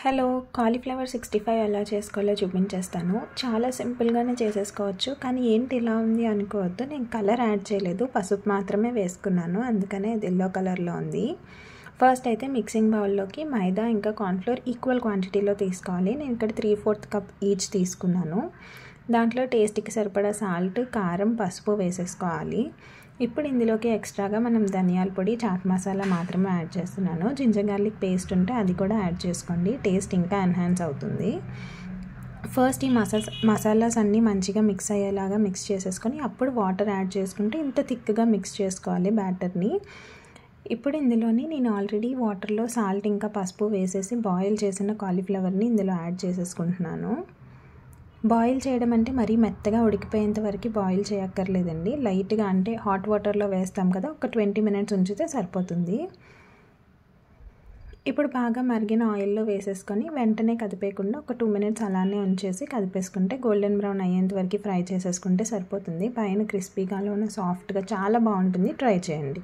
Hello, cauliflower 65 ఎలా చేసుకోవాలో చూపించేస్తాను. చాలా సింపుల్గానే చేసేసుకోవచ్చు. కానీ ఏంటి ఇలా ఉంది అనుకోవద్దు. నేను కలర్ యాడ్ చేయలేదు, పసుపు మాత్రమే వేసుకున్నాను, అందుకనే ఇది ఎల్లో కలర్లో ఉంది. ఫస్ట్ అయితే మిక్సింగ్ బౌల్లోకి మైదా ఇంకా కార్న్ఫ్లోర్ ఈక్వల్ క్వాంటిటీలో తీసుకోవాలి. నేను ఇక్కడ 3/4 కప్ ఈచ్ తీసుకున్నాను. దాంట్లో టేస్ట్కి సరిపడా సాల్ట్, కారం, పసుపు వేసేసుకోవాలి. ఇప్పుడు ఇందులోకి ఎక్స్ట్రాగా మనం ధనియాల పొడి, చాట్ మసాలా మాత్రమే యాడ్ చేస్తున్నాను. జింజర్ గార్లిక్ పేస్ట్ ఉంటే అది కూడా యాడ్ చేసుకోండి, టేస్ట్ ఇంకా ఎన్హాన్స్ అవుతుంది. ఫస్ట్ ఈ మసాలాస్ అన్నీ మంచిగా మిక్స్ అయ్యేలాగా మిక్స్ చేసేసుకొని అప్పుడు వాటర్ యాడ్ చేసుకుంటే ఇంత థిక్గా మిక్స్ చేసుకోవాలి బ్యాటర్ని. ఇప్పుడు ఇందులోని నేను ఆల్రెడీ వాటర్లో సాల్ట్ ఇంకా పసుపు వేసేసి బాయిల్ చేసిన కాలీఫ్లవర్ని ఇందులో యాడ్ చేసేసుకుంటున్నాను. బాయిల్ చేయడం అంటే మరీ మెత్తగా ఉడికిపోయేంత వరకు బాయిల్ చేయక్కర్లేదండి. లైట్గా అంటే హాట్ వాటర్లో వేస్తాం కదా, ఒక 20 మినిట్స్ ఉంచితే సరిపోతుంది. ఇప్పుడు బాగా మరిగిన ఆయిల్లో వేసేసుకొని వెంటనే కదిపేయకుండా ఒక 2 మినిట్స్ అలానే ఉంచేసి కదిపేసుకుంటే గోల్డెన్ బ్రౌన్ అయ్యేంత వరకు ఫ్రై చేసేసుకుంటే సరిపోతుంది. పైన క్రిస్పీగా లోన సాఫ్ట్గా చాలా బాగుంటుంది. ట్రై చేయండి.